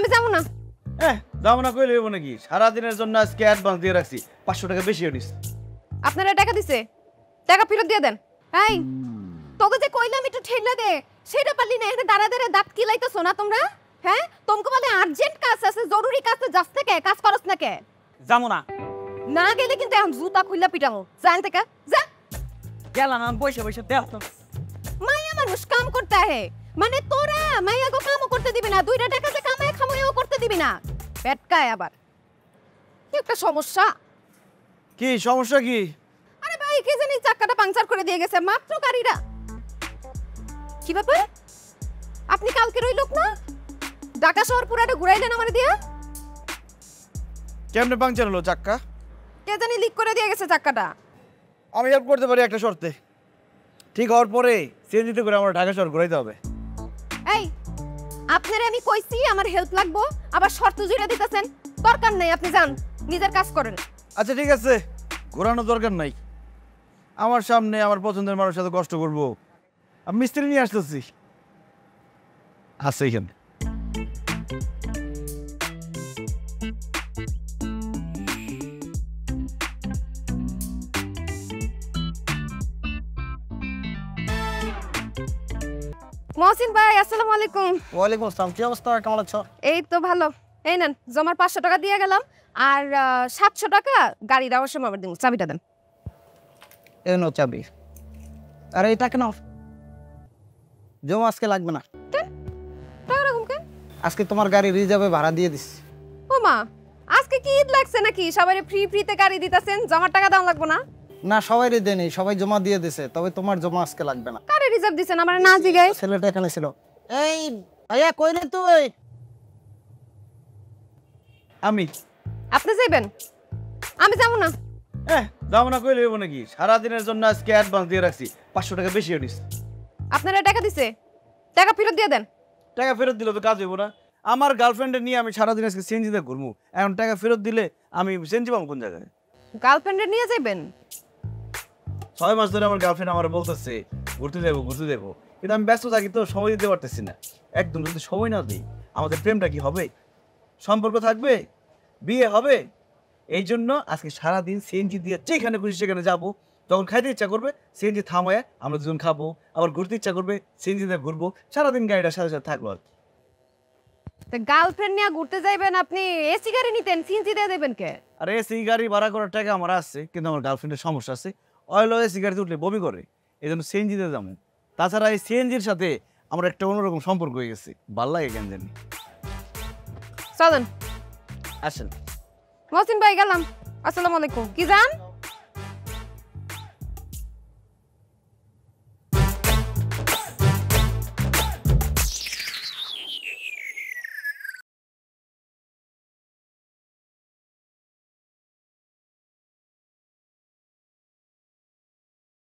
আমি যাবো না। যাবো না কইলে হইব নাকি? সারাদিনের জন্য আজকে অ্যাডভান্স দিয়ে রাখছি, 500 টাকা বেশি হইস। আপনারা টাকা দিছে, টাকা ফেরত দিয়ে দেন। এই তোকে যে কইলাম একটু ঠেলা দে, সেটা পারলি না। এখানে দাঁড়া দাঁড়া দাঁত কিলাইতেছো না তোমরা? হ্যাঁ, তোমাকে বলে আর্জেন্ট কাজ আছে, জরুরি কাজ, যাস না কে? কাজ করস না কে? যাবো না। না গেলে কিন্তু এখন জুতা খুইলা পিটামো। জান থেকে যা। গেলাম আমি বসে বসে দেখ তো। মাইয়া মানুষ কাম করতে হে, মানে তোরা মাইয়া গো কামও করতে দিবি না, দুইটা টাকা যে কামায় খামোয়ও করতে দিবি না। পেটকায় আবার কি একটা সমস্যা। কি সমস্যা কি? আরে ভাই কে জানি চাকাটা পাংচার করে দিয়ে গেছে মাত্র গাড়িটা। কি ব্যাপার? আপনি কালকে ওই লোক না? ঢাকা শহর পুরাটা ঘুরাইলেন আমারে দিয়া। কেমনে পাংচার হলো চাক্কা? কে জানি লিক করে দিয়ে গেছে চাকাটা। আমি হেল্প করতে পারি একটা শর্তে। ঠিক হওয়ার পরে সিএনজিতে করে আমার ঢাকা শহর ঘুরাইতে হবে। এই আপনারে আমি কইছি আমার হেল্প লাগবো, আবার শর্ত জুড়ে দিতেছেন। দরকার নাই, আপনি যান, নিজের কাজ করেন। আচ্ছা ঠিক আছে, ঘোরানোর দরকার নাই। আমার সামনে আমার পছন্দের মানুষের সাথে কষ্ট করবো? আমি মিস্ত্রি নিয়ে আসতেছি, আছে এখানে। মহসিন ভাই আসসালামু আলাইকুম। ওয়ালাইকুম আসসালাম। কি অবস্থা, কেমন আছো? এই তো ভালো। এই নেন জমার 500 টাকা দিয়ে গেলাম, আর 700 টাকা গাড়ি যাওয়ার সময় আবার দিন। চাবিটা দেন। এই নো চাবি। আরে এটা কেন? জমা আজকে লাগবে না। টাকা রাখুন কেন? আজকে তোমার গাড়ি রিজার্ভে ভাড়া দিয়ে দিছি। ও মা, আজকে কি ঈদ লাগছে নাকি? সবাই ফ্রিতে গাড়ি দিতেছেন, জমার টাকা দাম লাগবে না? না, সবাইরই দেয়নি, সবাই জমা দিয়ে দিছে, তবে তোমার জমা আজকে লাগবে না। কারে রিজার্ভ দিছেন আমার না জিগাই? ছেলেটা এখানে ছিল। এই ভাইয়া কই রে তুই? আমি আপনি যাইবেন? আমি যাবো না। যাবো না কইলে হইব নাকি? সারাদিনের জন্য আজকে অ্যাডভান্স দিয়ে রাখছি, 500 টাকা বেশি হইস। আপনারা টাকা দিছে, টাকা ফেরত দিয়ে দেন। টাকা ফেরত দিলে তো কাজ হইব না। আমার গার্লফ্রেন্ডে নিয়ে আমি সারাদিন আজকে সিএনজিতে ঘুরবো, এখন টাকা ফেরত দিলে আমি সিএনজি পাবো কোন জায়গায়? গার্লফ্রেন্ডে নিয়ে যাবেন? 6 মাস ধরে আমার গার্লফ্রেন্ড আমার বলতেছে ঘুরতে যাবো, কিন্তু আমি ব্যস্ত থাকি তো সময় দিতে পারতেছি না। একদম যদি সময় না দিই আমাদের প্রেমটা কি হবে? সম্পর্ক থাকবে? বিয়ে হবে? এই জন্য আজকে সারাদিন সিএনজি দিয়ে যেখানে খুশি সেখানে যাবো। যখন খাইতে ইচ্ছা করবে সিএনজি থামায় আমরা দুজন খাবো, আবার ঘুরতে ইচ্ছা করবে সিএনজিতে ঘুরবো, সারাদিন গাড়িটার সাথে সাথে থাকবো। গার্লফ্রেন্ড নিয়ে ঘুরতে যাইবেন, আপনি এসি গাড়ি নিতেন, সিএনজি দিয়ে দেবেন কে? আরে এসি গাড়ি ভাড়া করার টাকা আমার আছে, কিন্তু আমার গার্লফ্রেন্ডের সমস্যা আছে। অয়েল এসি গাড়িতে উঠলে বমি করে, এই জন্য সিএনজিতে যাবো। তাছাড়া এই সিএনজির সাথে আমার একটা অন্যরকম সম্পর্ক হয়ে গেছে, ভাল লাগে কেন জানি। চলেন। আসেন। মহসিন ভাই গেলাম। আসসালামু আলাইকুম। কি জান?